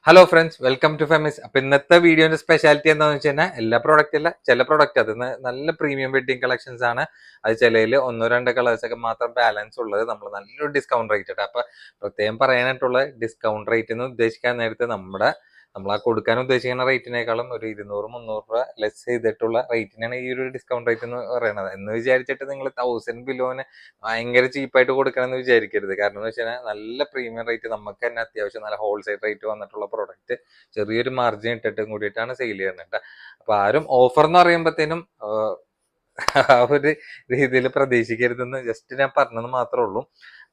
Hello friends, welcome to ഫെമിസ്. അപ്പൊ ഇന്നത്തെ വീഡിയോന്റെ സ്പെഷ്യാലിറ്റി എന്താണെന്ന് വെച്ച് കഴിഞ്ഞാൽ എല്ലാ പ്രോഡക്റ്റ് അല്ല, ചില പ്രോഡക്റ്റ് അത് നല്ല പ്രീമിയം വെഡിങ് കളക്ഷൻസ് ആണ്. അത് ചിലയിൽ ഒന്നോ രണ്ടോ കളേഴ്സ് ഒക്കെ മാത്രം ബാലൻസ് ഉള്ളത് നമ്മൾ നല്ലൊരു ഡിസ്കൗണ്ട് റേറ്റ് ഇട്ട്. അപ്പൊ പ്രത്യേകം പറയാനായിട്ടുള്ള ഡിസ്കൗണ്ട് റേറ്റ് എന്ന് ഉദ്ദേശിക്കാൻ നേരത്തെ നമ്മൾ ആ കൊടുക്കാൻ ഉദ്ദേശിക്കുന്ന റേറ്റിനേക്കാളും ഒരു 200-300 രൂപ ലെസ് ചെയ്തിട്ടുള്ള റേറ്റിനാണ് ഈ ഒരു ഡിസ്കൗണ്ട് റേറ്റ് എന്ന് പറയുന്നത്. എന്ന് വിചാരിച്ചിട്ട് നിങ്ങൾ 1000 ബിലോന് ഭയങ്കര ചീപ്പായിട്ട് കൊടുക്കണം എന്ന് വിചാരിക്കരുത്. കാരണം എന്ന് വെച്ചാൽ നല്ല പ്രീമിയം റേറ്റ്, നമുക്ക് തന്നെ അത്യാവശ്യം നല്ല ഹോൾസെയിൽ റേറ്റ് വന്നിട്ടുള്ള പ്രോഡക്റ്റ് ചെറിയൊരു മാർജിൻ ഇട്ടിട്ടും കൂടിയിട്ടാണ് സെയിൽ ചെയ്യുന്നത്. അപ്പൊ ആരും ഓഫർ എന്ന് പറയുമ്പോഴത്തേനും ആ ഒരു രീതിയിൽ പ്രതീക്ഷിക്കരുതെന്ന് ജസ്റ്റ് ഞാൻ പറഞ്ഞത് മാത്രമേ ഉള്ളൂ.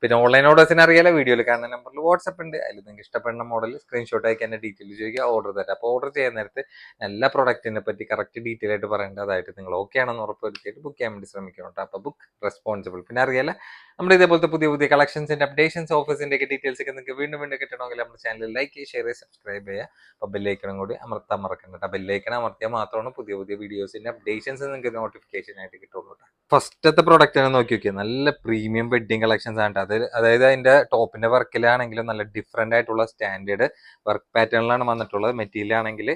പിന്നെ ഓൺലൈൻ ഓർഡേഴ്സിന് അറിയാലോ, വീഡിയോയിൽ കാണുന്ന നമ്പറിൽ വാട്സ്ആപ്പ് ഉണ്ട്. അതിൽ നിങ്ങൾക്ക് ഇഷ്ടപ്പെടുന്ന മോഡൽ സ്ക്രീൻഷോട്ട് അയക്കാൻ ഡീറ്റെയിൽ ചോദിക്കുക, ഓർഡർ തരാം. അപ്പോൾ ഓർഡർ ചെയ്യാൻ നേരത്തെ എല്ലാ പ്രൊഡക്റ്റിനെ പറ്റി കറക്റ്റ് ഡീറ്റെയിൽ ആയിട്ട് പറയേണ്ടതായിട്ട് നിങ്ങൾ ഓക്കെ ആണെന്ന് ഉറപ്പുവരുത്തിയിട്ട് ബുക്ക് ചെയ്യാൻ വേണ്ടി ശ്രമിക്കണം. അപ്പോൾ ബുക്ക് റെസ്പോൺസിബിൾ. പിന്നെ അറിയാലോ, നമ്മുടെ ഇതേപോലത്തെ പുതിയ പുതിയ കളക്ഷൻസിന്റെ അപ്ഡേഷൻസ് ഓഫേഴ്സിന്റെ ഒക്കെ ഡീറ്റെയിൽസ് ഒക്കെ നിങ്ങൾക്ക് വീണ്ടും വീണ്ടും കിട്ടണമെങ്കിൽ നമ്മുടെ ചാനൽ ലൈക്ക് ചെയ്യുക, ഷെയർ ചെയ്യുക, സബ്സ്ക്രൈബ് ചെയ്യുക. അപ്പോൾ ബെല്ലൈക്കണം കൂടി അമർത്താൻ മറക്കണ്ട. ബെല്ലൈക്കണം അമർത്തിയാൽ മാത്രമാണ് പുതിയ പുതിയ വീഡിയോസിന്റെ അപ്ഡേഷൻസ് നിങ്ങൾക്ക് നോട്ടിഫിക്കേഷൻ ആയിട്ട് കിട്ടുള്ളൂ. ഫസ്റ്റത്തെ പ്രോഡക്റ്റ് ആണ് നോക്കി നോക്കിയത്. നല്ല പ്രീമിയം വെഡിങ് കളക്ഷൻസ് ആണ്. അതായത് അതിന്റെ ടോപ്പിന്റെ വർക്കിലാണെങ്കിലും നല്ല ഡിഫറെന്റ് ആയിട്ടുള്ള സ്റ്റാൻഡേർഡ് വർക്ക് പാറ്റേണിലാണ് വന്നിട്ടുള്ളത്. മെറ്റീരിയൽ ആണെങ്കിൽ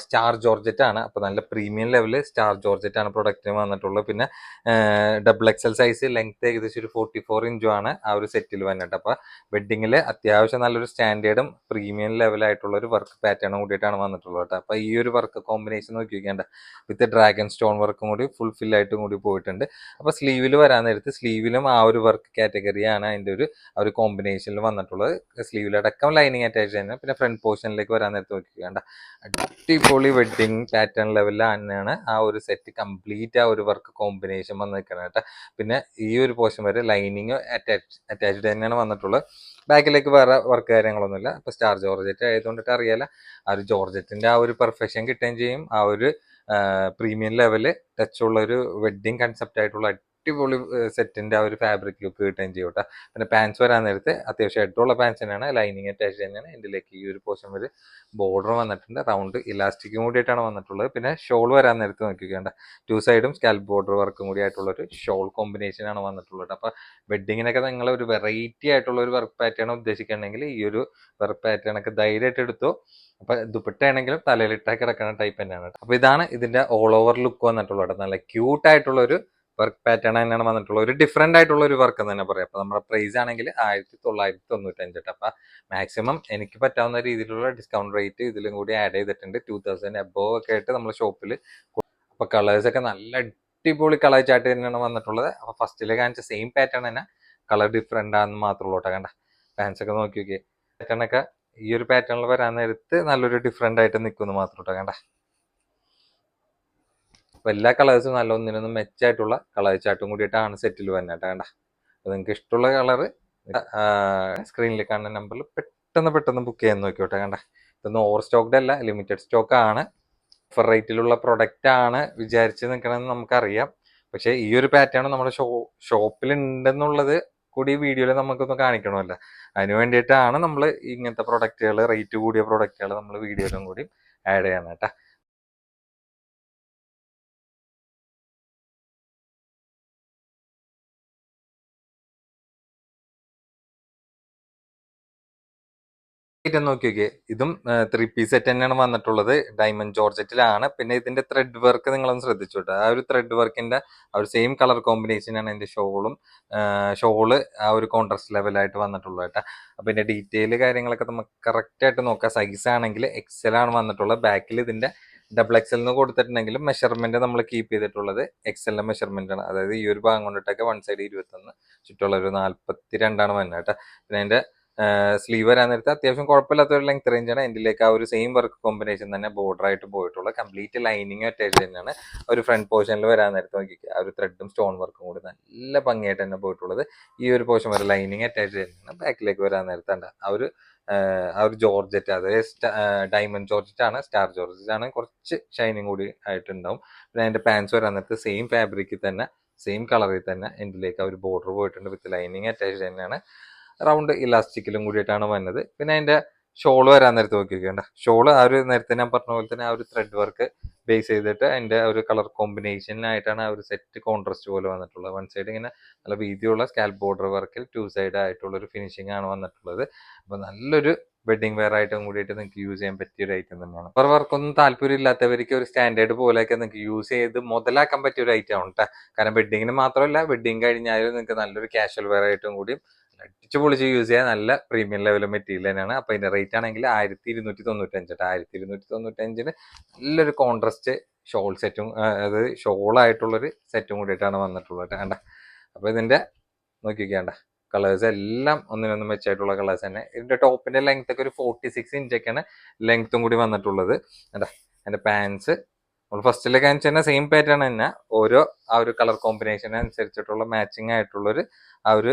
സ്റ്റാർ ജോർജറ്റ് ആണ്. അപ്പൊ നല്ല പ്രീമിയം ലെവല് സ്റ്റാർ ജോർജറ്റ് ആണ് പ്രൊഡക്റ്റിന് വന്നിട്ടുള്ളത്. പിന്നെ XXL സൈസ്, ലെങ്ത് ഏകദേശം ഒരു 44 ഇഞ്ചും ആണ് ആ ഒരു സെറ്റിൽ വന്നിട്ട്. അപ്പൊ വെഡിങ്ങിൽ അത്യാവശ്യം നല്ലൊരു സ്റ്റാൻഡേർഡും പ്രീമിയം ലെവലായിട്ടുള്ള ഒരു വർക്ക് പാറ്റേണും കൂടിയിട്ടാണ് വന്നിട്ടുള്ളത് കേട്ടോ. അപ്പൊ ഈ ഒരു വർക്ക് കോമ്പിനേഷൻ നോക്കി നോക്കിയാൽ വിത്ത് ഡ്രാഗൺ സ്റ്റോൺ വർക്കും കൂടി ഫുൾ ഫില്ലായിട്ടും കൂടി പോയിട്ടുണ്ട്. അപ്പൊ സ്ലീവിൽ വരാൻ നേരത്ത് സ്ലീവിലും ആ ഒരു വർക്ക് കാറ്റഗറിയാണ് അതിന്റെ ആ ഒരു കോമ്പിനേഷനിൽ വന്നിട്ടുള്ളത്. സ്ലീവിലടക്കം ലൈനിങ് അറ്റാച്ച് തന്നെ. പിന്നെ ഫ്രണ്ട് പോർഷനിലേക്ക് വരാൻ നേരത്ത് നോക്കിക്കേണ്ട അടിപൊളി വെഡിങ് പാറ്റേൺ ലെവലിൽ തന്നെയാണ് ആ ഒരു സെറ്റ് കംപ്ലീറ്റ് ആ ഒരു വർക്ക് കോമ്പിനേഷൻ വന്ന് നിൽക്കണം കേട്ടോ. പിന്നെ ഈ ഒരു പോർഷൻ വരെ ലൈനിങ് അറ്റാച്ച്ഡ് തന്നെയാണ് വന്നിട്ടുള്ളത്. ബാക്കിലേക്ക് വേറെ വർക്ക് കാര്യങ്ങളൊന്നുമില്ല. അപ്പൊ സ്റ്റാർ ജോർജറ്റ് ആയതുകൊണ്ടിട്ട് അറിയാല, ആ ഒരു ജോർജറ്റിന്റെ ആ ഒരു പെർഫെക്ഷൻ കിട്ടുകയും ചെയ്യും. ആ ഒരു പ്രീമിയം ലെവല് ടച്ച് ഉള്ള ഒരു വെഡ്ഡിങ് കൺസെപ്റ്റ് ആയിട്ടുള്ള അടിപൊളി സെറ്റിന്റെ ആ ഒരു ഫാബ്രിക് ലുക്ക് കിട്ടുകയും ചെയ്യും കേട്ടോ. പിന്നെ പാൻസ് വരാൻ നേരത്തെ അത്യാവശ്യം ഹെഡുള്ള പാൻസ് തന്നെയാണ്, ലൈനിങ് അറ്റാച്ച് തന്നെയാണ്. ഇതിലേക്ക് ഈ ഒരു പോർഷൻ വരെ ബോർഡർ വന്നിട്ടുണ്ട്, റൗണ്ട് ഇലാസ്റ്റിക്കും കൂടിയിട്ടാണ് വന്നിട്ടുള്ളത്. പിന്നെ ഷോൾ വരാൻ നേരത്തെ നോക്കിക്കേണ്ട 2 സൈഡും സ്കാൽപ്പ് ബോർഡർ വർക്കും കൂടി ആയിട്ടുള്ള ഒരു ഷോൾ കോമ്പിനേഷൻ ആണ് വന്നിട്ടുള്ളത്. അപ്പൊ വെഡ്ഡിങ്ങിനൊക്കെ നിങ്ങൾ ഒരു വെറൈറ്റി ആയിട്ടുള്ള ഒരു വർക്ക് പാറ്റേൺ ഉദ്ദേശിക്കുകയാണെങ്കിൽ ഈ ഒരു വർക്ക് പാറ്റേൺ ഒക്കെ ധൈര്യമായിട്ട് എടുത്തു. അപ്പൊ ദുപ്പട്ടയാണെങ്കിലും തലയിലിട്ടാ കിടക്കുന്ന ടൈപ്പ് തന്നെയാണ്. അപ്പൊ ഇതാണ് ഇതിന്റെ ഓൾ ഓവർ ലുക്ക് വന്നിട്ടുള്ളത്. നല്ല ക്യൂട്ട് ആയിട്ടുള്ള ഒരു വർക്ക് പാറ്റേൺ തന്നെയാണ് വന്നിട്ടുള്ളത്. ഒരു ഡിഫറെന്റ് ആയിട്ടുള്ള ഒരു വർക്ക് എന്ന് തന്നെ പറയാം. അപ്പൊ നമ്മുടെ പ്രൈസ് ആണെങ്കിൽ 1995. അപ്പൊ മാക്സിമം എനിക്ക് പറ്റാവുന്ന രീതിയിലുള്ള ഡിസ്കൗണ്ട് റേറ്റ് ഇതിലും കൂടി ആഡ് ചെയ്തിട്ടുണ്ട്. 2000 അബോവ് ഒക്കെ ആയിട്ട് നമ്മുടെ ഷോപ്പിൽ. അപ്പൊ കളേഴ്സ് ഒക്കെ നല്ല അടിപൊളി കളർ ചാർട്ട് തന്നെയാണ് വന്നിട്ടുള്ളത്. അപ്പൊ ഫസ്റ്റിലെ കാണിച്ച സെയിം പാറ്റേൺ തന്നെ, കളർ ഡിഫറെന്റ് ആണെന്ന് മാത്രമേ ഉള്ളൂ കേട്ടോ. കണ്ട പാൻസ് ഒക്കെ നോക്കി നോക്കിയേ, പാറ്റേൺ ഒക്കെ ഈ ഒരു പാറ്റേണിൽ വരാൻ നേരത്ത് നല്ലൊരു ഡിഫറെന്റ് ആയിട്ട് നിൽക്കുന്നു മാത്രം കേട്ടോ. കണ്ട അപ്പൊ എല്ലാ കളേഴ്സും നല്ല ഒന്നിനൊന്നും മെച്ചായിട്ടുള്ള കളർ ചാർട്ടും കൂടിയിട്ടാണ് സെറ്റിൽ വന്നിട്ട്. കണ്ട അപ്പൊ നിങ്ങൾക്ക് ഇഷ്ടമുള്ള കളർ സ്ക്രീനിൽ കാണുന്ന നമ്പറിൽ പെട്ടെന്ന് ബുക്ക് ചെയ്യാൻ നോക്കിയോട്ടെ. കണ്ട ഇതൊന്നും ഓവർ സ്റ്റോക്ക്ഡ് അല്ല, ലിമിറ്റഡ് സ്റ്റോക്ക് ആണ്. ഓഫർ റേറ്റിലുള്ള പ്രൊഡക്റ്റ് ആണ് വിചാരിച്ച് നിൽക്കണമെന്ന് നമുക്കറിയാം. പക്ഷെ ഈ ഒരു പാറ്റേൺ നമ്മുടെ ഷോപ്പിൽ ഉണ്ടെന്നുള്ളത് കൂടി വീഡിയോയിൽ നമുക്കൊന്ന് കാണിക്കണമല്ലോ. അതിന് വേണ്ടിയിട്ടാണ് നമ്മൾ ഇങ്ങനത്തെ പ്രൊഡക്റ്റുകൾ, റേറ്റ് കൂടിയ പ്രൊഡക്റ്റുകൾ നമ്മൾ വീഡിയോയിലും കൂടി ആഡ് ചെയ്യണം കേട്ടോ. നോക്കി നോക്കിയേ, ഇതും 3 പീസ് സെറ്റ് തന്നെയാണ് വന്നിട്ടുള്ളത്. ഡയമണ്ട് ജോർജറ്റിലാണ്. പിന്നെ ഇതിന്റെ ത്രെഡ് വർക്ക് നിങ്ങളൊന്ന് ശ്രദ്ധിച്ചോട്ടെ. ആ ഒരു ത്രെഡ് വർക്കിന്റെ ആ ഒരു സെയിം കളർ കോമ്പിനേഷനാണ് ഇതിന്റെ ഷോള് ആ ഒരു കോൺട്രാസ്റ്റ് ലെവലായിട്ട് വന്നിട്ടുള്ളത് കേട്ടോ. അപ്പൊ ഇതിന്റെ ഡീറ്റെയിൽ കാര്യങ്ങളൊക്കെ നമുക്ക് കറക്റ്റ് ആയിട്ട് നോക്കാം. സൈസ് ആണെങ്കിൽ XL ആണ് വന്നിട്ടുള്ളത്. ബാക്കിൽ ഇതിന്റെ XXL എന്ന് കൊടുത്തിട്ടുണ്ടെങ്കിലും മെഷർമെന്റ് നമ്മൾ കീപ്പ് ചെയ്തിട്ടുള്ളത് XL മെഷർമെന്റ് ആണ്. അതായത് ഈ ഒരു ഭാഗം കൊണ്ടിട്ടൊക്കെ വൺ സൈഡ് 21, ചുറ്റുള്ള ഒരു 42 വരുന്നത് കേട്ടോ. പിന്നെ അതിന്റെ സ്ലീവ് വരാൻ നേരത്തെ അത്യാവശ്യം കുഴപ്പമില്ലാത്ത ഒരു ലെങ്ത് റേഞ്ചാണ്. എൻഡിലേക്ക് ആ ഒരു സെയിം വർക്ക് കോമ്പിനേഷൻ തന്നെ ബോർഡർ ആയിട്ട് പോയിട്ടുള്ളത്. കംപ്ലീറ്റ് ലൈനിങ് അറ്റാച്ച് തന്നെയാണ് ഒരു ഫ്രണ്ട് പോർഷനിൽ വരാൻ നേരത്തെ നോക്കിക്കുക. ആ ഒരു ത്രെഡും സ്റ്റോൺ വർക്കും കൂടി നല്ല ഭംഗിയായിട്ട് തന്നെ പോയിട്ടുള്ളത്. ഈ ഒരു പോർഷൻ വരെ ലൈനിങ് അറ്റാച്ച് തന്നെയാണ്. ബാക്കിലേക്ക് വരാൻ നേരത്തെ ആ ഒരു ജോർജറ്റ്, അതായത് ഡയമണ്ട് ജോർജറ്റ് ആണ്, സ്റ്റാർ ജോർജറ്റ് ആണ്, കുറച്ച് ഷൈനിങ് കൂടി ആയിട്ടുണ്ടാവും. പിന്നെ അതിന്റെ പാൻസ് വരാൻ നേരത്തെ സെയിം ഫാബ്രിക്കിൽ തന്നെ, സെയിം കളറിൽ തന്നെ എൻഡിലേക്ക് ആ ഒരു ബോർഡർ പോയിട്ടുണ്ട്. വിത്ത് ലൈനിങ് അറ്റാച്ച് തന്നെയാണ്, റൗണ്ട് ഇലാസ്റ്റിക്കിലും കൂടിയിട്ടാണ് വന്നത്. പിന്നെ അതിന്റെ ഷോള് വരാൻ നേരത്തെ നോക്കിക്കേണ്ട. ഷോള് ആ ഒരു നേരത്തെ ഞാൻ പറഞ്ഞ പോലെ തന്നെ ആ ഒരു ത്രെഡ് വർക്ക് ബേസ് ചെയ്തിട്ട് അതിന്റെ ഒരു കളർ കോമ്പിനേഷനായിട്ടാണ് ആ ഒരു സെറ്റ് കോൺട്രാസ്റ്റ് പോലെ വന്നിട്ടുള്ളത്. വൺ സൈഡ് ഇങ്ങനെ നല്ല വീതിയുള്ള സ്കാൽപ്പ് ബോർഡർ വർക്കിൽ 2 സൈഡ് ആയിട്ടുള്ള ഒരു ഫിനിഷിംഗ് ആണ് വന്നിട്ടുള്ളത്. അപ്പൊ നല്ലൊരു വെഡിങ് വെയർ ആയിട്ടും കൂടിയിട്ട് നിങ്ങൾക്ക് യൂസ് ചെയ്യാൻ പറ്റിയ ഒരു ഐറ്റം തന്നെയാണ്. വേറെ വർക്കൊന്നും താല്പര്യം ഇല്ലാത്തവർക്ക് ഒരു സ്റ്റാൻഡേർഡ് പോലെയൊക്കെ നിങ്ങൾക്ക് യൂസ് ചെയ്ത് മുതലാക്കാൻ പറ്റിയ ഒരു ഐറ്റം ആണ് കേട്ടോ. കാരണം വെഡിങ്ങിന് മാത്രമല്ല, വെഡിങ് കഴിഞ്ഞാലും നിങ്ങൾക്ക് നല്ലൊരു കാഷ്വൽ വെയർ ആയിട്ടും കൂടി അടിച്ചു പൊളിച്ച് യൂസ് ചെയ്യാൻ നല്ല പ്രീമിയം ലെവൽ മെറ്റീരിയൽ തന്നെയാണ്. അപ്പൊ ഇതിന്റെ റേറ്റ് ആണെങ്കിൽ 1295. 1295 നല്ലൊരു കോൺട്രസ്റ്റ് ഷോൾ സെറ്റും, അത് ഷോളായിട്ടുള്ളൊരു സെറ്റും കൂടിയിട്ടാണ് വന്നിട്ടുള്ളത് കണ്ട. അപ്പൊ ഇതിന്റെ നോക്കിക്കേണ്ട കളേഴ്സ് എല്ലാം ഒന്നിനൊന്നും വെച്ചായിട്ടുള്ള കളേഴ്സ് തന്നെ. ഇതിന്റെ ടോപ്പിന്റെ ലെങ്ത് ഒക്കെ ഒരു 46 ഇഞ്ചൊക്കെയാണ് ലെങ്ത്തും കൂടി വന്നിട്ടുള്ളത് കണ്ടാ. അതിന്റെ പാൻസ് നമ്മൾ ഫസ്റ്റിലെ കാണിച്ചു തന്നെ സെയിം പാറ്റേൺ തന്നെ, ഓരോ ആ ഒരു കളർ കോമ്പിനേഷൻ അനുസരിച്ചിട്ടുള്ള മാച്ചിങ് ആയിട്ടുള്ളൊരു ആ ഒരു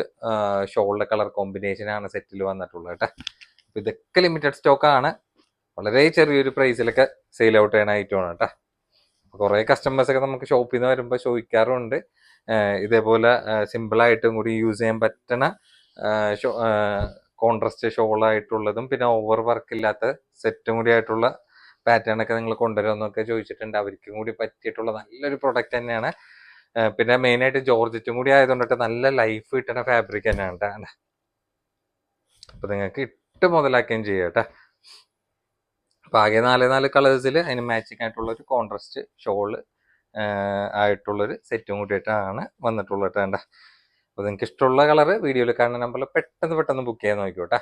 ഷോളിന്റെ കളർ കോമ്പിനേഷൻ ആണ് സെറ്റിൽ വന്നിട്ടുള്ളത് കേട്ടോ. അപ്പൊ ഇതൊക്കെ ലിമിറ്റഡ് സ്റ്റോക്ക് ആണ്, വളരെ ചെറിയൊരു പ്രൈസിലൊക്കെ സെയിൽ ഔട്ട് ചെയ്യണ ഐറ്റമാണ് കേട്ടോ. കുറെ കസ്റ്റമേഴ്സ് ഒക്കെ നമുക്ക് ഷോപ്പിൽ നിന്ന് വരുമ്പോൾ ചോദിക്കാറുണ്ട് ഇതേപോലെ സിമ്പിൾ ആയിട്ടും കൂടി യൂസ് ചെയ്യാൻ പറ്റണ കോൺട്രസ്റ്റ് ഷോൾ ആയിട്ടുള്ളതും പിന്നെ ഓവർ വർക്ക് ഇല്ലാത്ത സെറ്റും കൂടി ആയിട്ടുള്ള പാറ്റേൺ ഒക്കെ നിങ്ങൾ കൊണ്ടുവരുമെന്നൊക്കെ ചോദിച്ചിട്ടുണ്ട്. അവർക്കും കൂടി പറ്റിയിട്ടുള്ള നല്ലൊരു പ്രൊഡക്റ്റ് തന്നെയാണ്. പിന്നെ മെയിൻ ആയിട്ട് ജോർജറ്റും കൂടി ആയതുകൊണ്ടിട്ട് നല്ല ലൈഫ് കിട്ടുന്ന ഫാബ്രിക് തന്നെയാണ് കേട്ടോ. അപ്പൊ നിങ്ങൾക്ക് ഇട്ട് മുതലാക്കുകയും ചെയ്യാം കേട്ടോ. അപ്പൊ ആകെ 4 കളേഴ്സിൽ അതിന് മാച്ചിങ് ആയിട്ടുള്ള ഒരു കോൺട്രസ്റ്റ് ഷോള് ആയിട്ടുള്ളൊരു സെറ്റും കൂടിയിട്ടാണ് വന്നിട്ടുള്ളത് കേട്ടോ. അപ്പൊ നിങ്ങൾക്ക് ഇഷ്ടമുള്ള കളറ് വീഡിയോയിൽ കാണുന്ന നമ്പറിൽ പെട്ടെന്ന് ബുക്ക് ചെയ്യാൻ നോക്കിക്കോട്ടെ.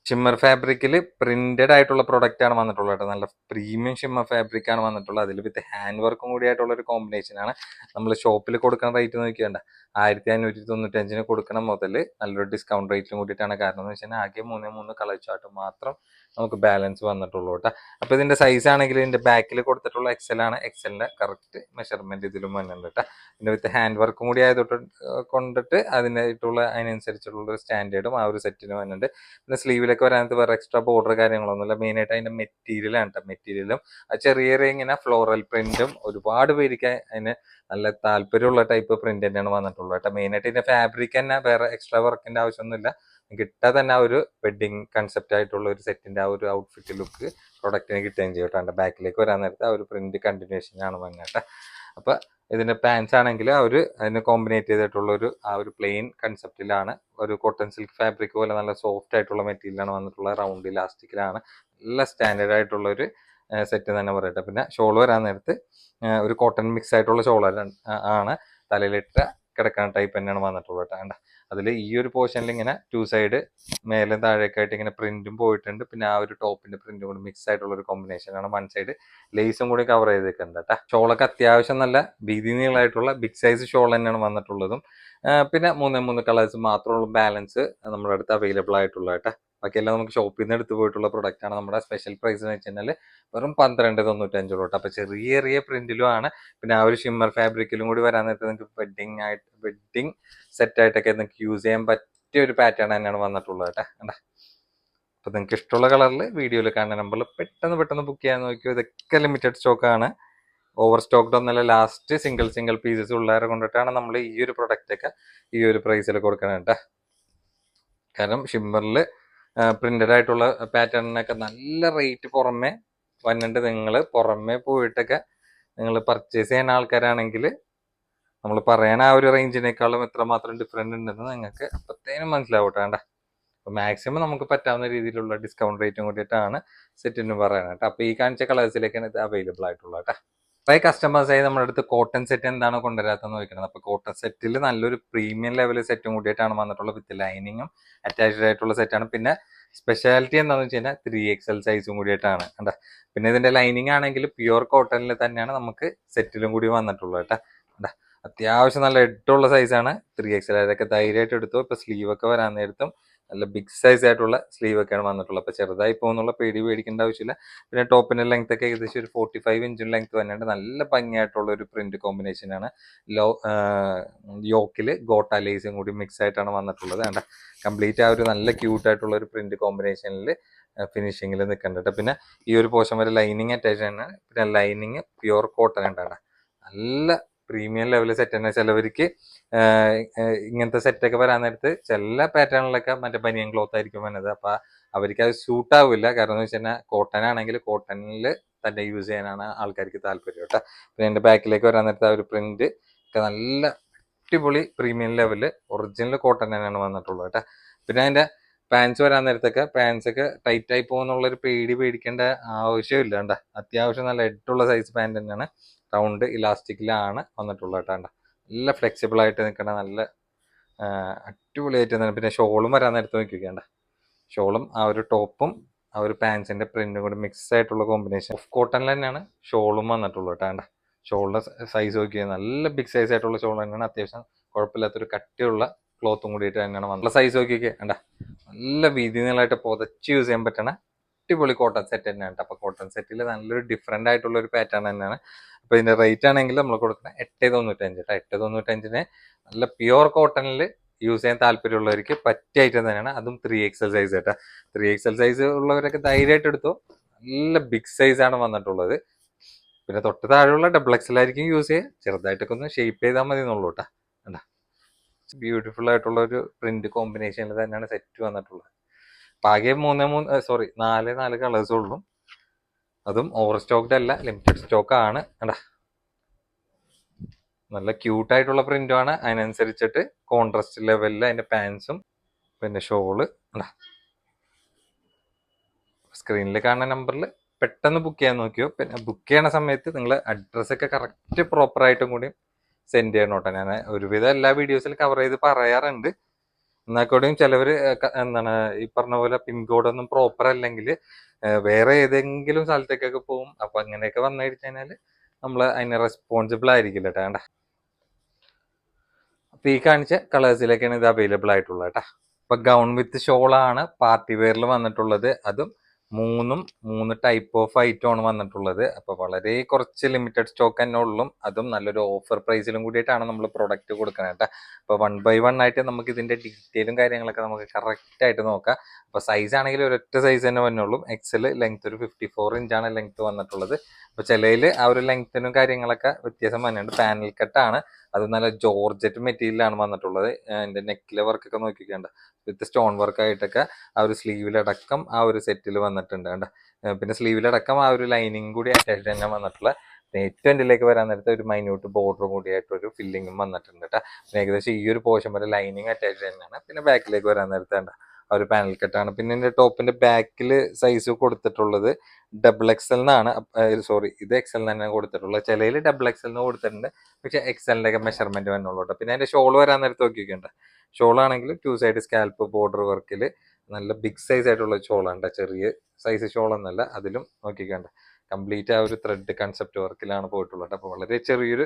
ഷിമ്മർ ഫാബ്രിക്കിൽ പ്രിന്റഡ് ആയിട്ടുള്ള പ്രൊഡക്റ്റ് ആണ് വന്നിട്ടുള്ളത് കേട്ടോ. നല്ല പ്രീമിയം ഷിമ്മർ ഫാബ്രിക് ആണ് വന്നിട്ടുള്ളത്. അതിൽ വിത്ത് ഹാൻഡ് വർക്കും കൂടി ആയിട്ടുള്ള ഒരു കോമ്പിനേഷൻ ആണ്. നമ്മൾ ഷോപ്പിൽ കൊടുക്കുന്ന റേറ്റ് നോക്കിയാണ്ട 1595 കൊടുക്കണം മുതൽ നല്ലൊരു ഡിസ്കൗണ്ട് റേറ്റിലും കൂടിയിട്ടാണ്. കാരണം എന്ന് വെച്ചാൽ ആകെ 3 കളർ ചാർട്ട് മാത്രം നമുക്ക് ബാലൻസ് വന്നിട്ടുള്ളൂ കേട്ടോ. അപ്പൊ ഇതിന്റെ സൈസ് ആണെങ്കിൽ ഇതിന്റെ ബാക്കിൽ കൊടുത്തിട്ടുള്ള എക്സൽ ആണ്. എക്സലിന്റെ കറക്റ്റ് മെഷർമെന്റ് ഇതിലും വന്നിട്ടുണ്ട് കേട്ടോ. പിന്നെ വിത്ത് ഹാൻഡ് വർക്കും കൂടി ആയതൊട്ട് കൊണ്ടിട്ട് അതിനനുസരിച്ചുള്ള ഒരു സ്റ്റാൻഡേർഡും ആ ഒരു സെറ്റിന് വന്നിട്ടുണ്ട്. പിന്നെ സ്ലീവിലൊക്കെ വരാനത്ത് വേറെ എക്സ്ട്രാ ബോർഡർ കാര്യങ്ങളൊന്നുമില്ല. മെയിൻ ആയിട്ട് അതിന്റെ മെറ്റീരിയലാണ് കേട്ടോ. മെറ്റീരിയലും ചെറിയ ഇങ്ങനെ ഫ്ലോറൽ പ്രിന്റും ഒരുപാട് പേർക്ക് അതിന് നല്ല താല്പര്യമുള്ള ടൈപ്പ് പ്രിന്റ് തന്നെയാണ് വന്നിട്ടുള്ളത് കേട്ടോ. മെയിൻ ആയിട്ട് ഇതിന്റെ ഫാബ്രിക് തന്നെ വേറെ എക്സ്ട്രാ വർക്കിന്റെ ആവശ്യമൊന്നുമില്ല. കിട്ടാൻ തന്നെ ആ ഒരു വെഡിങ് കൺസെപ്റ്റ് ആയിട്ടുള്ള ഒരു സെറ്റിന്റെ ആ ഒരു ഔട്ട്ഫിറ്റ് ലുക്ക് പ്രൊഡക്റ്റിന് കിട്ടുകയും ചെയ്യും കേട്ടോ. ബാക്കിലേക്ക് വരാൻ നേരത്തെ ആ ഒരു പ്രിന്റ് കണ്ടിന്യൂഷൻ ആണ് വന്നിട്ട്. അപ്പൊ ഇതിന്റെ പാൻസ് ആണെങ്കിൽ അതിന് കോമ്പിനേറ്റ് ചെയ്തിട്ടുള്ള ആ ഒരു പ്ലെയിൻ കൺസെപ്റ്റിലാണ്. ഒരു കോട്ടൺ സിൽക്ക് ഫാബ്രിക് പോലെ നല്ല സോഫ്റ്റ് ആയിട്ടുള്ള മെറ്റീരിയലാണ് വന്നിട്ടുള്ളത്. റൗണ്ട് ഇലാസ്റ്റിക്കിലാണ്. നല്ല സ്റ്റാൻഡേർഡ് ആയിട്ടുള്ള ഒരു സെറ്റ് തന്നെ പറയട്ടെ. പിന്നെ ഷോൾ വരാൻ നേരത്ത് ഒരു കോട്ടൺ മിക്സ് ആയിട്ടുള്ള ഷോൾ ആണ്. തലയിലിട്ട കിടക്കുന്ന ടൈപ്പ് തന്നെയാണ് വന്നിട്ടുള്ളത് കേട്ടോ. അതിൽ ഈ ഒരു പോർഷനിൽ ഇങ്ങനെ 2 സൈഡ് മേലെ താഴേക്കായിട്ട് ഇങ്ങനെ പ്രിന്റും പോയിട്ടുണ്ട്. പിന്നെ ആ ഒരു ടോപ്പിന്റെ പ്രിന്റും കൂടി മിക്സ് ആയിട്ടുള്ള ഒരു കോമ്പിനേഷൻ ആണ്. 1 സൈഡ് ലേസും കൂടി കവർ ചെയ്തേക്കുന്നുണ്ട് കേട്ടോ. ഷോളൊക്കെ അത്യാവശ്യം നല്ല വീതി നീളമായിട്ടുള്ള ബിഗ് സൈസ് ഷോൾ തന്നെയാണ് വന്നിട്ടുള്ളതും. പിന്നെ 3 കളേഴ്സ് മാത്രമുള്ള ബാലൻസ് നമ്മുടെ അടുത്ത് അവൈലബിൾ ആയിട്ടുള്ള കേട്ടോ. ബാക്കിയെല്ലാം നമുക്ക് ഷോപ്പിൽ നിന്ന് എടുത്തു പോയിട്ടുള്ള പ്രൊഡക്റ്റ് ആണ്. നമ്മുടെ സ്പെഷ്യൽ പ്രൈസ് എന്ന് വെച്ച് കഴിഞ്ഞാൽ വെറും 1295 തൊട്ട്. അപ്പൊ ചെറിയ പ്രിന്റിലും ആണ്. പിന്നെ ആ ഒരു ഷിമ്മർ ഫാബ്രിക്കിലും കൂടി വരാൻ നേരത്തെ നിങ്ങൾക്ക് വെഡിങ് സെറ്റ് ആയിട്ടൊക്കെ നിങ്ങൾക്ക് യൂസ് ചെയ്യാൻ പറ്റിയ ഒരു പാറ്റേൺ തന്നെയാണ് വന്നിട്ടുള്ളത് കേട്ടോ. അപ്പൊ നിങ്ങൾക്ക് ഇഷ്ടമുള്ള കളറിൽ വീഡിയോയിൽ കാണുന്ന നമ്പറിൽ പെട്ടെന്ന് ബുക്ക് ചെയ്യാൻ നോക്കിയോ. ഇതൊക്കെ ലിമിറ്റഡ് സ്റ്റോക്ക് ആണ്, ഓവർ സ്റ്റോക്ക്ഡ് ഒന്നല്ല. ലാസ്റ്റ് സിംഗിൾ പീസസ് ഉള്ളവരെ കൊണ്ടിട്ടാണ് നമ്മൾ ഈ ഒരു പ്രൊഡക്റ്റ് ഒക്കെ ഈ ഒരു പ്രൈസിൽ കൊടുക്കണം കേട്ടോ. കാരണം ഷിമ്മറിൽ പ്രിന്റഡ് ആയിട്ടുള്ള പാറ്റേണിനൊക്കെ നല്ല റേറ്റ് പുറമെ വന്നിട്ട് നിങ്ങൾ പുറമെ പോയിട്ടൊക്കെ നിങ്ങൾ പർച്ചേസ് ചെയ്യുന്ന ആൾക്കാരാണെങ്കിൽ നമ്മൾ പറയാൻ ആ ഒരു റേഞ്ചിനേക്കാളും എത്രമാത്രം ഡിഫറെന്റ് ഉണ്ടെന്ന് നിങ്ങൾക്ക് അപ്പത്തേനും മനസ്സിലാവട്ടെ വേണ്ട. അപ്പൊ മാക്സിമം നമുക്ക് പറ്റാവുന്ന രീതിയിലുള്ള ഡിസ്കൗണ്ട് റേറ്റും കൂടിയിട്ടാണ് സെറ്റിന് പറയാൻ കേട്ടോ. അപ്പൊ ഈ കാണിച്ച കളേഴ്സിലേക്കാണ് ഇത് അവൈലബിൾ ആയിട്ടുള്ളത് കേട്ടോ. കുറെ കസ്റ്റമേഴ്സായി നമ്മുടെ അടുത്ത് കോട്ടൺ സെറ്റ് എന്താണ് കൊണ്ടുവരാത്തെന്ന് ചോദിക്കുന്നത്. അപ്പൊ കോട്ടൺ സെറ്റിൽ നല്ലൊരു പ്രീമിയം ലെവൽ സെറ്റും കൂടിയിട്ടാണ് വന്നിട്ടുള്ളത്. വിത്ത് ലൈനിങ്ങും അറ്റാച്ച്ഡ് ആയിട്ടുള്ള സെറ്റാണ്. പിന്നെ സ്പെഷ്യാലിറ്റി എന്താണെന്ന് വെച്ച് കഴിഞ്ഞാൽ 3XL സൈസും കൂടിയിട്ടാണ് കേട്ടോ. പിന്നെ ഇതിന്റെ ലൈനിങ് ആണെങ്കിൽ പ്യുവർ കോട്ടണിൽ തന്നെയാണ് നമുക്ക് സെറ്റിലും കൂടി വന്നിട്ടുള്ളത് കേട്ടോ. അത്യാവശ്യം നല്ല ഇട്ടുള്ള സൈസാണ് 3XL. അതൊക്കെ ധൈര്യമായിട്ട് എടുത്തു. ഇപ്പൊ സ്ലീവ് ഒക്കെ വരാൻ നേരത്തും നല്ല ബിഗ് സൈസ് ആയിട്ടുള്ള സ്ലീവ് ഒക്കെയാണ് വന്നിട്ടുള്ളത്. അപ്പൊ ചെറുതായി പോകുന്നുള്ള പേടിക്കേണ്ട ആവശ്യമില്ല. പിന്നെ ടോപ്പിന്റെ ലെങ്ത് ഒക്കെ ഏകദേശം ഒരു 45 ഇഞ്ചും ലെങ്ത് വന്നിട്ട് നല്ല ഭംഗിയായിട്ടുള്ള ഒരു പ്രിന്റ് കോമ്പിനേഷൻ ആണ്. യോക്കില് ഗോട്ട ലേസും കൂടി മിക്സ് ആയിട്ടാണ് വന്നിട്ടുള്ളത്. വേണ്ട കംപ്ലീറ്റ് ആ ഒരു നല്ല ക്യൂട്ട് ആയിട്ടുള്ള ഒരു പ്രിന്റ് കോമ്പിനേഷനിൽ ഫിനിഷിങ്ങിൽ നിൽക്കുന്നുണ്ട്. പിന്നെ ഈ ഒരു പോർഷൻ വരെ ലൈനിങ് അറ്റാച്ച് ആണ്. പിന്നെ ലൈനിങ് പ്യുവർ കോട്ടൺ ഉണ്ടാണ്. നല്ല പ്രീമിയം ലെവൽ സെറ്റ് തന്നെ. ചിലവർക്ക് ഇങ്ങനത്തെ സെറ്റൊക്കെ വരാൻ നേരത്ത് ചില പാറ്റേണിലൊക്കെ മറ്റേ ബനിയൻ ക്ലോത്ത് ആയിരിക്കും വന്നത്. അപ്പൊ അവർക്ക് അത് സൂട്ട് ആവില്ല. കാരണം എന്ന് വെച്ച് കഴിഞ്ഞാൽ കോട്ടൺ ആണെങ്കിൽ കോട്ടണിൽ തന്നെ യൂസ് ചെയ്യാനാണ് ആൾക്കാർക്ക് താല്പര്യം കേട്ടോ. പിന്നെ എൻ്റെ ബാക്കിലേക്ക് വരാൻ നേരത്തെ ആ ഒരു പ്രിന്റ് ഒക്കെ നല്ല അടിപൊളി പ്രീമിയം ലെവല് ഒറിജിനൽ കോട്ടൺ തന്നെയാണ് വന്നിട്ടുള്ളത് കേട്ടോ. പിന്നെ അതിന്റെ പാൻസ് വരാൻ നേരത്തൊക്കെ പാൻസ് ഒക്കെ ടൈറ്റ് ആയി പോകുന്നുള്ളൊരു പേടിക്കേണ്ട ആവശ്യമില്ല. കണ്ട അത്യാവശ്യം നല്ല എട്ടുള്ള സൈസ് പാൻറ് തന്നെയാണ്. റൗണ്ട് ഇലാസ്റ്റിക്കിലാണ് വന്നിട്ടുള്ളത് കേട്ടോ. നല്ല ഫ്ലെക്സിബിൾ ആയിട്ട് നിൽക്കണ നല്ല അടിപൊളിയായിട്ട് തന്നെ. പിന്നെ ഷോളും വരാൻ നേരത്ത് നോക്കിക്കേണ്ട, ഷോളും ആ ഒരു ടോപ്പും ആ ഒരു പാൻസിന്റെ പ്രിന്റും കൂടി മിക്സ് ആയിട്ടുള്ള കോമ്പിനേഷൻ. ഓഫ് കോട്ടണിൽ തന്നെയാണ് ഷോളും വന്നിട്ടുള്ളത് കേട്ടോ. ഷോളിന്റെ സൈസ് നോക്കിയാൽ നല്ല ബിഗ് സൈസ് ആയിട്ടുള്ള ഷോൾ തന്നെയാണ്. അത്യാവശ്യം കുഴപ്പമില്ലാത്തൊരു കട്ടിയുള്ള ക്ലോത്തും കൂടിയിട്ട് തന്നെയാണ് വന്നത്. സൈസ് നോക്കിയൊക്കെ കണ്ട നല്ല വീതി നീളമായിട്ട് പുതച്ച് യൂസ് ചെയ്യാൻ പറ്റണ അടിപൊളി കോട്ടൺ സെറ്റ് തന്നെയാണ്. അപ്പൊ കോട്ടൺ സെറ്റിൽ നല്ലൊരു ഡിഫറെന്റ് ആയിട്ടുള്ള ഒരു പാറ്റേൺ തന്നെയാണ്. അപ്പൊ ഇതിന്റെ റേറ്റ് ആണെങ്കിൽ നമ്മൾ കൊടുക്കുന്നത് 895 കേട്ടോ. 895 നല്ല പ്യുവർ കോട്ടണിൽ യൂസ് ചെയ്യാൻ താല്പര്യമുള്ളവർക്ക് പറ്റിയ ഐറ്റം തന്നെയാണ്. അതും 3XL സൈസ് കേട്ടോ. 3XL സൈസ് ഉള്ളവരൊക്കെ ധൈര്യമായിട്ട് എടുത്തു. നല്ല ബിഗ് സൈസ് ആണ് വന്നിട്ടുള്ളത്. പിന്നെ തൊട്ട് താഴെയുള്ള XXL ആയിരിക്കും യൂസ് ചെയ്യുക. ചെറുതായിട്ടൊക്കെ ഒന്ന് ഷേപ്പ് ചെയ്താൽ മതി എന്നുള്ളൂ കേട്ടോ. കണ്ടാ ബ്യൂട്ടിഫുൾ ആയിട്ടുള്ള ഒരു പ്രിന്റ് കോമ്പിനേഷനിൽ തന്നെയാണ് സെറ്റ് വന്നിട്ടുള്ളത്. ആകെ 4 കളേഴ്സ് ഉള്ളൂ. അതും ഓവർ സ്റ്റോക്ഡ് അല്ല, ലിമിറ്റഡ് സ്റ്റോക്ക് ആണ്. കണ്ടാ നല്ല ക്യൂട്ടായിട്ടുള്ള പ്രിന്റുമാണ്. അതിനനുസരിച്ചിട്ട് കോൺട്രാസ്റ്റ് ലെവലിൽ അതിന്റെ പാൻസും പിന്നെ ഷോള്. സ്ക്രീനിൽ കാണുന്ന നമ്പറിൽ പെട്ടെന്ന് ബുക്ക് ചെയ്യാൻ നോക്കിയോ. പിന്നെ ബുക്ക് ചെയ്യണ സമയത്ത് നിങ്ങൾ അഡ്രസ്സൊക്കെ കറക്റ്റ് പ്രോപ്പർ ആയിട്ടും കൂടി സെൻഡ് ചെയ്യണം കേട്ടോ. ഞാൻ ഒരുവിധം എല്ലാ വീഡിയോസിലും കവർ ചെയ്ത് പറയാറുണ്ട്. എന്നാൽ കൂടിയും ചിലവർ ഈ പറഞ്ഞ പോലെ പിൻകോഡൊന്നും പ്രോപ്പർ അല്ലെങ്കിൽ വേറെ ഏതെങ്കിലും സ്ഥലത്തേക്കൊക്കെ പോകും. അപ്പൊ അങ്ങനെയൊക്കെ വന്നു കഴിഞ്ഞാൽ നമ്മൾ അതിന് റെസ്പോൺസിബിൾ ആയിരിക്കില്ല കേട്ടോ. അപ്പൊ ഈ കാണിച്ച കളേഴ്സിലേക്കാണ് ഇത് അവൈലബിൾ ആയിട്ടുള്ളത് കേട്ടോ. ഇപ്പൊ ഗൗൺ വിത്ത് ഷോളാണ് പാർട്ടി വെയറിൽ വന്നിട്ടുള്ളത്. അതും 3 ടൈപ്പ് ഓഫ് ഐറ്റം ആണ് വന്നിട്ടുള്ളത്. അപ്പൊ വളരെ കുറച്ച് ലിമിറ്റഡ് സ്റ്റോക്ക് തന്നെ ഉള്ളൂ. അതും നല്ലൊരു ഓഫർ പ്രൈസിലും കൂടിയിട്ടാണ് നമ്മൾ പ്രൊഡക്റ്റ് കൊടുക്കുന്നത് കേട്ടോ. അപ്പൊ 1 by 1 ആയിട്ട് നമുക്ക് ഇതിന്റെ ഡീറ്റെയിലും കാര്യങ്ങളൊക്കെ നമുക്ക് കറക്റ്റ് ആയിട്ട് നോക്കാം. അപ്പൊ സൈസ് ആണെങ്കിൽ ഒരൊറ്റ സൈസ് തന്നെ വന്നുള്ളൂ. എക്സൽ ലെങ്ത് ഒരു 54 ഇഞ്ചാണ് ലെങ്ത് വന്നിട്ടുള്ളത്. അപ്പൊ ചിലയിൽ ആ ഒരു ലെങ്ത്തിനും കാര്യങ്ങളൊക്കെ വ്യത്യാസം വന്നിട്ടുണ്ട്. പാനൽ കട്ടാണ്, അത് നല്ല ജോർജറ്റ് മെറ്റീരിയലാണ് വന്നിട്ടുള്ളത്. അതിന്റെ നെക്കിലെ വർക്കൊക്കെ നോക്കിക്കണ്ട വിത്ത് സ്റ്റോൺ വർക്ക് ആയിട്ടൊക്കെ ആ ഒരു സ്ലീവിലടക്കം ആ ഒരു സെറ്റിൽ വന്നിട്ടുണ്ട് കണ്ട. പിന്നെ സ്ലീവിലടക്കം ആ ഒരു ലൈനിങ് കൂടി അറ്റാച്ച്ഡ് തന്നെ വന്നിട്ടുള്ള. ഏറ്റവും എൻഡിലേക്ക് വരാൻ നേരത്തെ ഒരു മൈന്യൂട്ട് ബോർഡറും കൂടിയായിട്ട് ഒരു ഫില്ലിങ്ങും വന്നിട്ടുണ്ട് കേട്ടോ. പിന്നെ ഏകദേശം ഈ ഒരു പോർഷൻ വരെ ലൈനിങ് അറ്റാച്ച്ഡ് തന്നെയാണ്. പിന്നെ ബാക്കിലേക്ക് വരാൻ നേരത്തെ കണ്ട ആ ഒരു പാനൽ കട്ടാണ്. പിന്നെ ഇതിന്റെ ടോപ്പിന്റെ ബാക്കിൽ സൈസ് കൊടുത്തിട്ടുള്ളത് XXL എന്നാണ്. സോറി, ഇത് XL തന്നെ കൊടുത്തിട്ടുള്ളത്. ചിലയിൽ XXL എന്ന് കൊടുത്തിട്ടുണ്ട്, പക്ഷെ XL ഒക്കെ മെഷർമെന്റ് വന്നുള്ളൂ കേട്ടോ. പിന്നെ അതിന്റെ ഷോൾ വരാൻ നേരത്തെ നോക്കിക്കണ്ട. ഷോൾ ആണെങ്കിൽ 2 സൈഡ് സ്കാൽപ്പ് ബോർഡർ വർക്കിൽ നല്ല ബിഗ് സൈസ് ആയിട്ടുള്ള ഷോളാണ്. ചെറിയ സൈസ് ഷോൾ എന്നല്ല, അതിലും നോക്കിക്കണ്ട കംപ്ലീറ്റ് ആ ഒരു ത്രെഡ് കൺസെപ്റ്റ് വർക്കിലാണ് പോയിട്ടുള്ളത്. അപ്പൊ വളരെ ചെറിയൊരു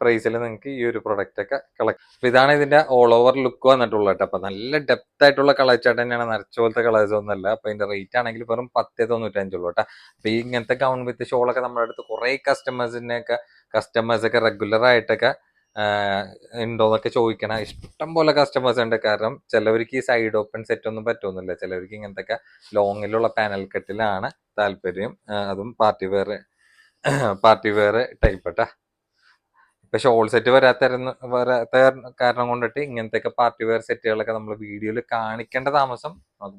പ്രൈസിൽ നിങ്ങൾക്ക് ഈ ഒരു പ്രൊഡക്റ്റ് ഒക്കെ കളക്ട്. അപ്പൊ ഇതാണ് ഇതിന്റെ ഓൾ ഓവർ ലുക്ക് വന്നിട്ടുള്ളത്. അപ്പൊ നല്ല ഡെപ്ത് ആയിട്ടുള്ള കളർ ചാർട്ട് തന്നെയാണ്, നരച്ച പോലത്തെ കളേഴ്സ് ഒന്നുമല്ല. അപ്പൊ ഇതിന്റെ റേറ്റ് ആണെങ്കിൽ വെറും 1095 ഉള്ളൂ കേട്ടോ. അപ്പൊ ഈ ഇങ്ങനത്തെ ഗൗൺ വിത്ത് ഷോളൊക്കെ നമ്മുടെ അടുത്ത് കുറെ കസ്റ്റമേഴ്സ് ഒക്കെ റെഗുലർ ആയിട്ടൊക്കെ ഉണ്ടോന്നൊക്കെ ചോദിക്കണം. ഇഷ്ടം പോലെ കസ്റ്റമേഴ്സ് ഉണ്ട്. കാരണം ചിലവർക്ക് ഈ സൈഡ് ഓപ്പൺ സെറ്റ് ഒന്നും പറ്റുന്നില്ല. ചിലവർക്ക് ഇങ്ങനത്തെ ലോങ്ങിലുള്ള പാനൽ കട്ടിലാണ് താല്പര്യം. അതും പാർട്ടി വെയർ ടൈപ്പ് കേട്ടാ. ഇപ്പൊ ഷോൾ സെറ്റ് വരാത്ത കാരണം കൊണ്ടിട്ട് ഇങ്ങനത്തെ പാർട്ടി വെയർ സെറ്റുകളൊക്കെ നമ്മൾ വീഡിയോയിൽ കാണിക്കേണ്ട താമസം നമുക്ക്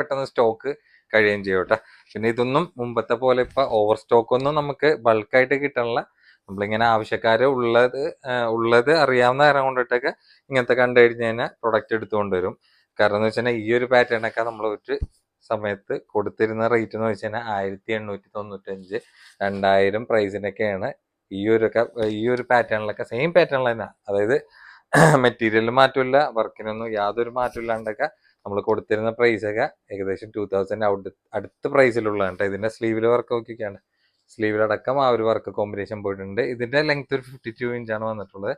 പെട്ടെന്ന് സ്റ്റോക്ക് കഴിയുകയും ചെയ്യും കേട്ടോ. പിന്നെ ഇതൊന്നും മുമ്പത്തെ പോലെ ഇപ്പൊ ഓവർ സ്റ്റോക്ക് ഒന്നും നമുക്ക് ബൾക്കായിട്ട് കിട്ടണില്ല. നമ്മളിങ്ങനെ ആവശ്യക്കാര് ഉള്ളത് അറിയാവുന്ന കാരണം കൊണ്ടിട്ടൊക്കെ ഇങ്ങനത്തെ കണ്ടു കഴിഞ്ഞാൽ പ്രൊഡക്റ്റ് എടുത്തുകൊണ്ട് വരും. കാരണം എന്ന് വെച്ചാൽ ഈ ഒരു പാറ്റേണൊക്കെ നമ്മൾ ഒരു സമയത്ത് കൊടുത്തിരുന്ന റേറ്റ് എന്ന് വെച്ച് കഴിഞ്ഞാൽ 1895 2000 പ്രൈസിനൊക്കെയാണ് ഈ ഒരു പാറ്റേണിലൊക്കെ സെയിം പാറ്റേണിൽ തന്നെ. അതായത് മെറ്റീരിയലിന് മാറ്റമില്ല, വർക്കിനൊന്നും യാതൊരു മാറ്റം ഇല്ലാണ്ടൊക്കെ നമ്മൾ കൊടുത്തിരുന്ന പ്രൈസൊക്കെ ഏകദേശം 2000 അടുത്ത പ്രൈസിലുള്ളതാണ് കേട്ടോ. ഇതിന്റെ സ്ലീവില് വർക്ക് നോക്കിയൊക്കെയാണ്, സ്ലീവിലടക്കം ആ ഒരു വർക്ക് കോമ്പിനേഷൻ പോയിട്ടുണ്ട്. ഇതിന്റെ ലെങ്ത് ഒരു 52 ഇഞ്ചാണ് വന്നിട്ടുള്ളത്.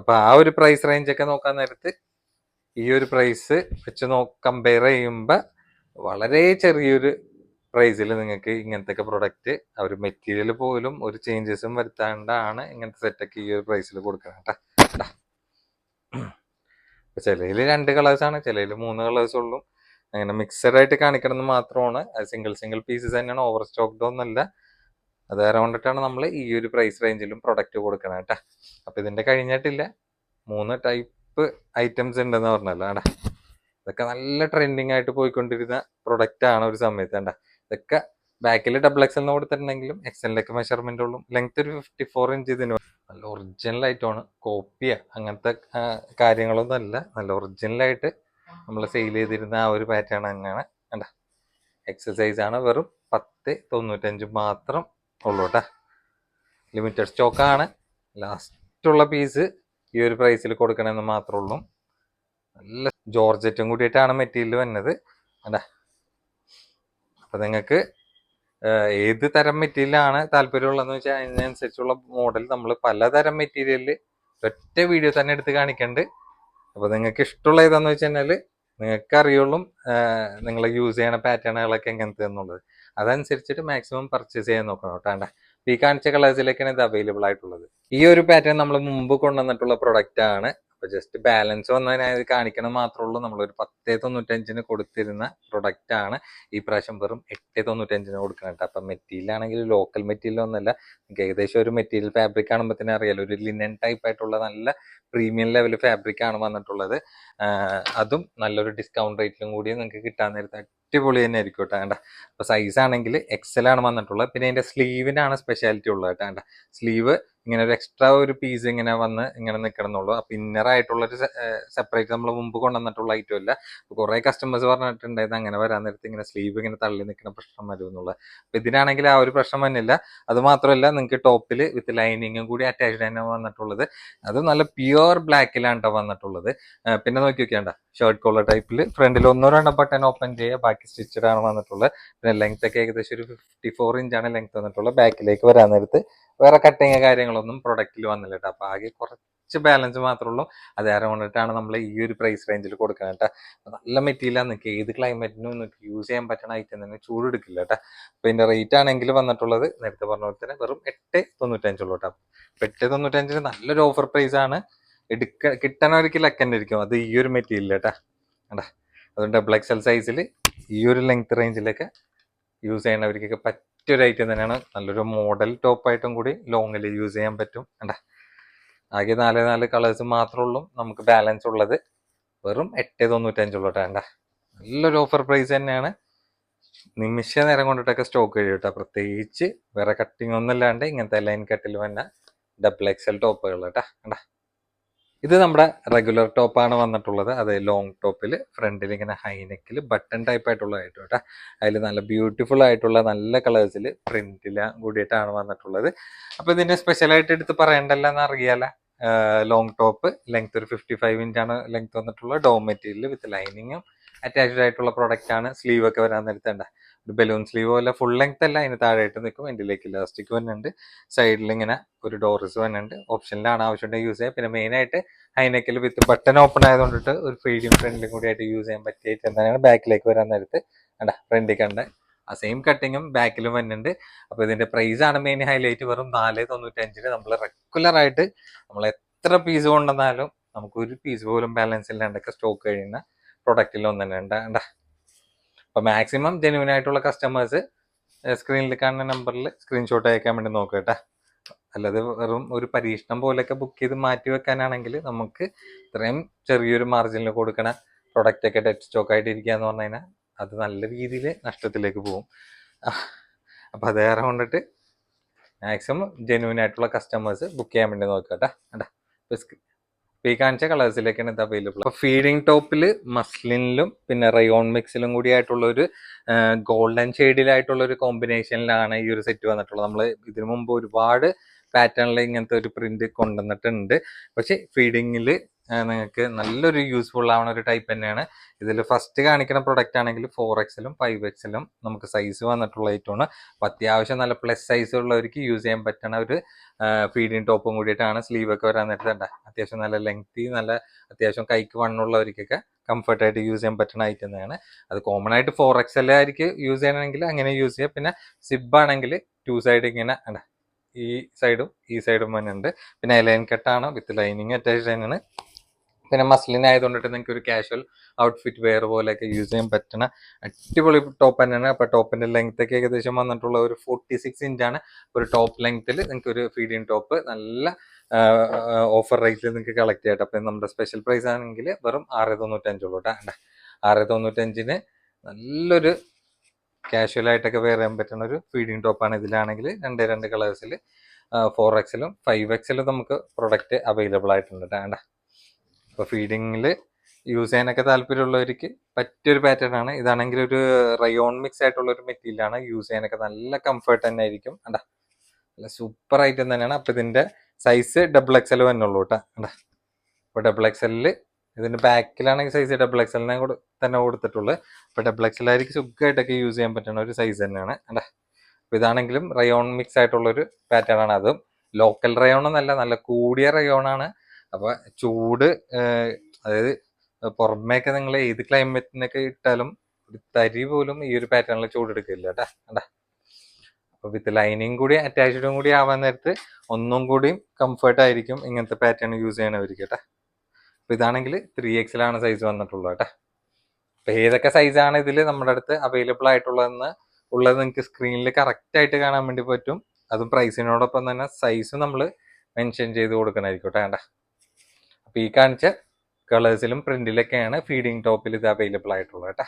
അപ്പൊ ആ ഒരു പ്രൈസ് റേഞ്ച് ഒക്കെ നോക്കാൻ നേരത്ത് ഈ ഒരു പ്രൈസ് വെച്ച് കമ്പയർ ചെയ്യുമ്പോൾ വളരെ ചെറിയൊരു പ്രൈസിൽ നിങ്ങൾക്ക് ഇങ്ങനത്തെ പ്രൊഡക്റ്റ് ആ ഒരു മെറ്റീരിയൽ പോലും ഒരു ചേഞ്ചസും വരുത്താണ്ടാണ് ഇങ്ങനത്തെ സെറ്റൊക്കെ ഈ ഒരു പ്രൈസിൽ കൊടുക്കണം കേട്ടോ. ചിലയിൽ 2 കളേഴ്സാണ്, ചിലയിൽ 3 കളേഴ്സ് ഉള്ളൂ. അങ്ങനെ മിക്സഡ് ആയിട്ട് കാണിക്കണമെന്ന് മാത്രമാണ്. അത് സിംഗിൾ പീസസ് തന്നെയാണ്, ഓവർ സ്റ്റോക്ക്ഡ് ഒന്നല്ല. അത് കൊണ്ടിട്ടാണ് നമ്മൾ ഈ ഒരു പ്രൈസ് റേഞ്ചിലും പ്രൊഡക്റ്റ് കൊടുക്കണം കേട്ടോ. അപ്പൊ ഇതിന്റെ കഴിഞ്ഞിട്ടില്ല, 3 ടൈപ്പ് ഐറ്റംസ് ഉണ്ടെന്ന് പറഞ്ഞല്ലോ കേട്ടാ. ഇതൊക്കെ നല്ല ട്രെൻഡിങ് ആയിട്ട് പോയിക്കൊണ്ടിരുന്ന പ്രൊഡക്റ്റ് ആണ് ഒരു സമയത്ത് കേട്ടാ. ഇതൊക്കെ ബാക്കിൽ XXL എന്ന് കൊടുത്തിട്ടുണ്ടെങ്കിലും XL മെഷർമെന്റ് ഉള്ളൂ. ലെങ്ത് ഒരു 54 ഇഞ്ച്. ഇതിന് നല്ല ഒറിജിനൽ ആയിട്ടാണ്, കോപ്പിയ അങ്ങനത്തെ കാര്യങ്ങളൊന്നും അല്ല. നല്ല ഒറിജിനൽ ആയിട്ട് നമ്മൾ സെയിൽ ചെയ്തിരുന്ന ആ ഒരു പാറ്റേൺ തന്നെയാണ്. കണ്ട എക്സസൈസ് ആണ്, വെറും 10.95 മാത്രം ഉള്ളൂ കേട്ടോ. ലിമിറ്റഡ് സ്റ്റോക്കാണ്. ലാസ്റ്റുള്ള പീസ് ഈ ഒരു പ്രൈസിൽ കൊടുക്കണമെന്ന് മാത്രമേ ഉള്ളൂ. നല്ല ജോർജറ്റും കൂടിയിട്ടാണ് മെറ്റീരിയൽ വന്നത്. കണ്ടാ, അപ്പൊ നിങ്ങൾക്ക് ഏത് തരം മെറ്റീരിയലാണ് താല്പര്യമുള്ളതെന്ന് വെച്ചാൽ അതിനനുസരിച്ചുള്ള മോഡൽ നമ്മൾ പലതരം മെറ്റീരിയലിൽ ഒറ്റ വീഡിയോ തന്നെ എടുത്ത് കാണിക്കുന്നുണ്ട്. അപ്പൊ നിങ്ങൾക്ക് ഇഷ്ടമുള്ള ഏതാന്ന് വെച്ച് കഴിഞ്ഞാൽ നിങ്ങൾക്ക് അറിയുള്ളൂ നിങ്ങൾ യൂസ് ചെയ്യണ പാറ്റേണുകളൊക്കെ എങ്ങനത്തെ എന്നുള്ളത്. അതനുസരിച്ചിട്ട് മാക്സിമം പർച്ചേസ് ചെയ്യാൻ നോക്കണം കേട്ടോ. ഈ കാണിച്ച കളേഴ്സിലേക്കാണ് ഇത് അവൈലബിൾ ആയിട്ടുള്ളത്. ഈ ഒരു പാറ്റേൺ നമ്മൾ മുമ്പ് കൊണ്ടുവന്നിട്ടുള്ള പ്രൊഡക്റ്റ് ആണ്. അപ്പൊ ജസ്റ്റ് ബാലൻസ് വന്നതിനായത് കാണിക്കണം മാത്രമേ ഉള്ളൂ. നമ്മളൊരു 10.95 കൊടുത്തിരുന്ന പ്രൊഡക്റ്റ് ആണ് ഈ പ്രാവശ്യം വെറും 8.95 കൊടുക്കണം കേട്ടോ. അപ്പൊ മെറ്റീരിയൽ ആണെങ്കിൽ ലോക്കൽ മെറ്റീരിയൽ ഒന്നല്ല, ഏകദേശം ഒരു മെറ്റീരിയൽ ഫാബ്രിക് കാണുമ്പോൾ തന്നെ അറിയാലോ, ഒരു ലിനൻ ടൈപ്പ് ആയിട്ടുള്ള നല്ല പ്രീമിയം ലെവൽ ഫാബ്രിക് ആണ് വന്നിട്ടുള്ളത്. അതും നല്ലൊരു ഡിസ്കൗണ്ട് റേറ്റിലും കൂടി നിങ്ങൾക്ക് കിട്ടാൻ നേരത്തെ അടിപൊളി തന്നെ ആയിരിക്കും കേട്ടോ. വേണ്ട, അപ്പൊ സൈസ് ആണെങ്കിൽ എക്സൽ ആണ് വന്നിട്ടുള്ളത്. പിന്നെ അതിന്റെ സ്ലീവിനാണ് സ്പെഷ്യാലിറ്റി ഉള്ളത് കേട്ടോ. വേണ്ട, സ്ലീവ് ഇങ്ങനെ ഒരു എക്സ്ട്രാ ഒരു പീസ് ഇങ്ങനെ വന്ന് ഇങ്ങനെ നിൽക്കണമെന്നുള്ളൂ. അപ്പൊ ഇന്നർ ആയിട്ടുള്ളൊരു സെപ്പറേറ്റ് നമ്മൾ മുമ്പ് കൊണ്ടുവന്നിട്ടുള്ള ഐറ്റം അല്ല. കുറെ കസ്റ്റമേഴ്സ് പറഞ്ഞിട്ടുണ്ടായിരുന്നു അങ്ങനെ വരാൻ നേരത്ത് ഇങ്ങനെ സ്ലീവ് ഇങ്ങനെ തള്ളി നിൽക്കുന്ന പ്രശ്നം വരും എന്നുള്ളത്. അപ്പൊ ഇതിനാണെങ്കിൽ ആ ഒരു പ്രശ്നം വന്നില്ല. അത് മാത്രമല്ല, നിങ്ങൾക്ക് ടോപ്പിൽ വിത്ത് ലൈനിങ്ങും കൂടി അറ്റാച്ച്ഡ് തന്നെ വന്നിട്ടുള്ളത്. അത് നല്ല പ്യുവർ ബ്ലാക്കിലാണ് കേട്ടോ വന്നിട്ടുള്ളത്. പിന്നെ നോക്കി വെക്കേണ്ട, ഷർട്ട് കോളർ ടൈപ്പിൽ ഫ്രണ്ടിൽ 1-2 ബട്ടൺ ഓപ്പൺ ചെയ്യുക, ബാക്കി സ്റ്റിച്ചഡ് ആണ് വന്നിട്ടുള്ളത്. പിന്നെ ലെങ്ത് ഒക്കെ ഏകദേശം ഒരു 54 ഇഞ്ചാണ് ലെങ്ത് വന്നിട്ടുള്ളത്. ബാക്കിലേക്ക് വരാൻ നേരത്ത് വേറെ കട്ടിങ് കാര്യങ്ങളൊന്നും പ്രൊഡക്റ്റിൽ വന്നില്ല കേട്ടോ. അപ്പൊ ആകെ കുറച്ച് ബാലൻസ് മാത്രമേ ഉള്ളൂ. അത് കാരണം കൊണ്ടിട്ടാണ് നമ്മൾ ഈ ഒരു പ്രൈസ് റേഞ്ചിൽ കൊടുക്കുന്നത് കേട്ടോ. നല്ല മെറ്റീരിയലാണ്, നിങ്ങൾക്ക് ഏത് ക്ലൈമറ്റിനും നിങ്ങൾക്ക് യൂസ് ചെയ്യാൻ പറ്റുന്ന ഐറ്റം തന്നെ, ചൂട് എടുക്കില്ല കേട്ടോ. അപ്പൊ ഇതിന്റെ റേറ്റ് ആണെങ്കിൽ വന്നിട്ടുള്ളത് നേരത്തെ പറഞ്ഞ പോലെ തന്നെ വെറും 8.95 ഉള്ളൂ കേട്ടോ. 8.95 നല്ലൊരു ഓഫർ പ്രൈസ് ആണ്. കിട്ടാൻ ഒരിക്കൽ ലക്കൻ്റെ ഇരിക്കും അത് ഈ ഒരു മെറ്റീരിയൽ കേട്ടാ. കണ്ടാ, അതുകൊണ്ട് ഡബിൾ XL സൈസിൽ ഈ ഒരു ലെങ്ത് റേഞ്ചിലൊക്കെ യൂസ് ചെയ്യണവർക്കൊക്കെ പറ്റിയൊരു ഐറ്റം തന്നെയാണ്. നല്ലൊരു മോഡൽ ടോപ്പായിട്ടും കൂടി ലോങ്ങിൽ യൂസ് ചെയ്യാൻ പറ്റും. കണ്ടാ, ആകെ 4 കളേഴ്സ് മാത്രമേ ഉള്ളൂ നമുക്ക് ബാലൻസ് ഉള്ളത്. വെറും 8.95 ഉള്ളൂ കേട്ടോ. കണ്ടാ, നല്ലൊരു ഓഫർ പ്രൈസ് തന്നെയാണ്. നിമിഷ നേരം കൊണ്ടിട്ടൊക്കെ സ്റ്റോക്ക് കഴിയും കേട്ടോ. പ്രത്യേകിച്ച് വേറെ കട്ടിങ് ഒന്നും ഇല്ലാണ്ട് ഇങ്ങനത്തെ ലൈൻ കട്ടിൽ വന്ന ഡബിൾ XL ടോപ്പുകൾ കേട്ടാ. കണ്ടാ, ഇത് നമ്മുടെ റെഗുലർ ടോപ്പാണ് വന്നിട്ടുള്ളത്. അത് ലോങ് ടോപ്പിൽ ഫ്രണ്ടിൽ ഇങ്ങനെ ഹൈനെക്കിൽ ബട്ടൺ ടൈപ്പ് ആയിട്ടുള്ളതായിട്ട് കേട്ടോ. അതിൽ നല്ല ബ്യൂട്ടിഫുൾ ആയിട്ടുള്ള നല്ല കളേഴ്സിൽ പ്രിന്റില കൂടിയിട്ടാണ് വന്നിട്ടുള്ളത്. അപ്പൊ ഇതിന്റെ സ്പെഷ്യലായിട്ട് എടുത്ത് പറയണ്ടല്ലോ എന്ന് അറിയാല. ലോങ് ടോപ്പ് ലെങ്ത് ഒരു 55 ഇഞ്ചാണ് ലെങ്ത് വന്നിട്ടുള്ളത്. ഡോ മെറ്റീരിയൽ വിത്ത് ലൈനിങ്ങും അറ്റാച്ച്ഡ് ആയിട്ടുള്ള പ്രൊഡക്റ്റ് ആണ്. സ്ലീവ് ഒക്കെ വരാൻ നേരത്തേണ്ട ഒരു ബലൂൺ സ്ലീവ് പോലെ ഫുൾ ലെങ്ത് അല്ല, അതിന് താഴെയായിട്ട് നിൽക്കും. എൻഡിലേക്ക് ഇലാസ്റ്റിക് വന്നിട്ടുണ്ട്. സൈഡിൽ ഇങ്ങനെ ഒരു ഡോറസ് വന്നിട്ടുണ്ട്. ഓപ്ഷനിലാണ് ആവശ്യമുണ്ടെങ്കിൽ യൂസ് ചെയ്യാം. പിന്നെ മെയിൻ ആയിട്ട് ഹൈനെക്കിൽ വിത്ത് ബട്ടൺ ഓപ്പൺ ആയതുകൊണ്ടിട്ട് ഒരു ഫീഡിയും ഫ്രണ്ടിലും കൂടി ആയിട്ട് യൂസ് ചെയ്യാൻ പറ്റിയിട്ട് തന്നെയാണ്. ബാക്കിലേക്ക് വരാൻ നേരത്ത് കണ്ട ഫ്രണ്ടിൽ കണ്ട ആ സെയിം കട്ടിങ്ങും ബാക്കിലും വന്നിട്ടുണ്ട്. അപ്പൊ ഇതിന്റെ പ്രൈസ് ആണ് മെയിൻ ഹൈലൈറ്റ്. വെറും 4.95 നമ്മൾ റെഗുലർ ആയിട്ട് നമ്മൾ എത്ര പീസ് കൊണ്ടുവന്നാലും നമുക്ക് ഒരു പീസ് പോലും ബാലൻസ് ഇല്ലാണ്ടൊക്കെ സ്റ്റോക്ക് കഴിയുന്ന പ്രൊഡക്റ്റിൽ ഒന്നും തന്നെ ഉണ്ട്. അപ്പൊ മാക്സിമം ജെന്യൂൻ ആയിട്ടുള്ള കസ്റ്റമേഴ്സ് സ്ക്രീനിൽ കാണുന്ന നമ്പറിൽ സ്ക്രീൻഷോട്ട് അയക്കാൻ വേണ്ടി നോക്കുക കേട്ടോ. അല്ലാതെ വെറും ഒരു പരീക്ഷണം പോലെയൊക്കെ ബുക്ക് ചെയ്ത് മാറ്റി വെക്കാനാണെങ്കിൽ നമുക്ക് ഇത്രയും ചെറിയൊരു മാർജിനിൽ കൊടുക്കണ പ്രൊഡക്റ്റ് ഒക്കെ ഡെഡ് സ്റ്റോക്ക് ആയിട്ട് ഇരിക്കുക എന്ന് പറഞ്ഞു കഴിഞ്ഞാൽ അത് നല്ല രീതിയിൽ നഷ്ടത്തിലേക്ക് പോകും. അപ്പൊ അത് കാരണം കൊണ്ടിട്ട് മാക്സിമം ജെന്യൂൻ ആയിട്ടുള്ള കസ്റ്റമേഴ്സ് ബുക്ക് ചെയ്യാൻ വേണ്ടി നോക്കുക കേട്ടോ. ഈ കാണിച്ച കളേഴ്സിലേക്കാണ് ഇത് അവൈലബിൾ. അപ്പൊ ഫീഡിങ് ടോപ്പിൽ മസ്ലിനിലും പിന്നെ റയോൺ മിക്സിലും കൂടി ആയിട്ടുള്ള ഒരു ഗോൾഡൻ ഷെയ്ഡിലായിട്ടുള്ള ഒരു കോമ്പിനേഷനിലാണ് ഈ ഒരു സെറ്റ് വന്നിട്ടുള്ളത്. നമ്മൾ ഇതിനു മുമ്പ് ഒരുപാട് പാറ്റേണിൽ ഇങ്ങനത്തെ ഒരു പ്രിന്റ് കൊണ്ടുവന്നിട്ടുണ്ട്. പക്ഷെ ഫീഡിങ്ങിൽ നിങ്ങൾക്ക് നല്ലൊരു യൂസ്ഫുൾ ആവുന്ന ഒരു ടൈപ്പ് തന്നെയാണ്. ഇതിൽ ഫസ്റ്റ് കാണിക്കുന്ന പ്രൊഡക്റ്റ് ആണെങ്കിൽ 4XL 5XL നമുക്ക് സൈസ് വന്നിട്ടുള്ള ഐറ്റമാണ്. അപ്പൊ അത്യാവശ്യം നല്ല പ്ലസ് സൈസ് ഉള്ളവർക്ക് യൂസ് ചെയ്യാൻ പറ്റുന്ന ഒരു ഫീഡിങ് ടോപ്പും കൂടിയിട്ടാണ്. സ്ലീവ് ഒക്കെ വരാൻ നേരത്തെ അത്യാവശ്യം നല്ല ലെങ്തി, നല്ല അത്യാവശ്യം കൈക്ക് വണ്ണുള്ളവർക്കൊക്കെ കംഫർട്ടായിട്ട് യൂസ് ചെയ്യാൻ പറ്റുന്ന ഐറ്റം തന്നെയാണ്. അത് കോമൺ ആയിട്ട് 4XL ആയിരിക്കും യൂസ് ചെയ്യണമെങ്കിൽ അങ്ങനെ യൂസ് ചെയ്യാം. പിന്നെ സിബ് ആണെങ്കിൽ 2 സൈഡ് ഇങ്ങനെ ഈ സൈഡും ഈ സൈഡും വന്നുണ്ട്. പിന്നെ ലൈൻ കട്ടാണ് വിത്ത് ലൈനിങ് അറ്റാച്ച്ഡ് തന്നെയാണ്. പിന്നെ മസ്ലിൻ ആയതുകൊണ്ടിട്ട് നിങ്ങൾക്ക് ഒരു കാഷ്വൽ ഔട്ട്ഫിറ്റ് വെയർ പോലെയൊക്കെ യൂസ് ചെയ്യാൻ പറ്റുന്ന അടിപൊളി ടോപ്പ് തന്നെയാണ്. അപ്പൊ ടോപ്പിന്റെ ലെങ്ത് ഒക്കെ ഏകദേശം വന്നിട്ടുള്ള ഒരു 46 ഇഞ്ചാണ് ഒരു ടോപ്പ് ലെങ്ത്തിൽ. നിങ്ങൾക്ക് ഒരു ഫീഡിങ് ടോപ്പ് നല്ല ഓഫർ റേറ്റിൽ നിങ്ങൾക്ക് കളക്ട് ചെയ്യാം. അപ്പൊ നമ്മുടെ സ്പെഷ്യൽ പ്രൈസ് ആണെങ്കിൽ വെറും 6.95 ഉള്ളൂ കേട്ടോ. 6.95 നല്ലൊരു കാഷ്വൽ ആയിട്ടൊക്കെ വെയർ ചെയ്യാൻ പറ്റുന്ന ഒരു ഫീഡിങ് ടോപ്പാണ്. ഇതിലാണെങ്കിൽ 2 കളേഴ്സിൽ 4XL 5XL നമുക്ക് പ്രൊഡക്റ്റ് അവൈലബിൾ ആയിട്ടുണ്ട് കേട്ടോ. അപ്പൊ ഫീഡിങ്ങിൽ യൂസ് ചെയ്യാനൊക്കെ താല്പര്യമുള്ളവർക്ക് പറ്റിയൊരു പാറ്റേൺ ആണ്. ഇതാണെങ്കിൽ ഒരു റയോൺ മിക്സ് ആയിട്ടുള്ള ഒരു മെറ്റീരിയൽ ആണ്. യൂസ് ചെയ്യാനൊക്കെ നല്ല കംഫർട്ട് തന്നെ ആയിരിക്കും. കണ്ടാ നല്ല സൂപ്പർ ഐറ്റം തന്നെയാണ്. അപ്പൊ ഇതിന്റെ സൈസ് XXL തന്നെയുള്ളൂ കേട്ടോ. കണ്ടാ ഇപ്പൊ XXL ഇതിന്റെ ബാക്കിലാണെങ്കിൽ സൈസ് XXL തന്നെ കൊടുത്തിട്ടുള്ളത്. അപ്പൊ XXL ആയിരിക്കും സുഖമായിട്ടൊക്കെ യൂസ് ചെയ്യാൻ പറ്റുന്ന ഒരു സൈസ് തന്നെയാണ്. കണ്ടാ അപ്പൊ ഇതാണെങ്കിലും റയോൺ മിക്സ് ആയിട്ടുള്ള ഒരു പാറ്റേൺ ആണ്. അതും ലോക്കൽ റയോൺ എന്നല്ല, നല്ല കൂടിയ റയോൺ ആണ്. അപ്പൊ ചൂട് അതായത് പുറമേയൊക്കെ നിങ്ങൾ ഏത് ക്ലൈമറ്റിനൊക്കെ ഇട്ടാലും ഒരു തരി പോലും ഈ ഒരു പാറ്റേണിൽ ചൂടെടുക്കില്ല കേട്ടാ. കണ്ടാ അപ്പൊ വിത്ത് ലൈനിങ് കൂടി അറ്റാച്ച്ഡും കൂടി ആവാൻ നേരത്ത് ഒന്നും കൂടിയും കംഫർട്ട് ആയിരിക്കും ഇങ്ങനത്തെ പാറ്റേൺ യൂസ് ചെയ്യണവർക്ക് കേട്ടാ. അപ്പൊ ഇതാണെങ്കിൽ 3XL ആണ് സൈസ് വന്നിട്ടുള്ളത് കേട്ടാ. അപ്പൊ ഏതൊക്കെ സൈസാണ് ഇതിൽ നമ്മുടെ അടുത്ത് അവൈലബിൾ ആയിട്ടുള്ളതെന്ന് നിങ്ങൾക്ക് സ്ക്രീനിൽ കറക്റ്റ് ആയിട്ട് കാണാൻ വേണ്ടി പറ്റും. അതും പ്രൈസിനോടൊപ്പം തന്നെ സൈസും നമ്മൾ മെൻഷൻ ചെയ്ത് കൊടുക്കണമായിരിക്കും കേട്ടോ. വേണ്ട അപ്പൊ ഈ കാണിച്ച കളേഴ്സിലും പ്രിന്റിലൊക്കെയാണ് ഫീഡിങ് ടോപ്പിൽ ഇത് അവൈലബിൾ ആയിട്ടുള്ളത് കേട്ടോ.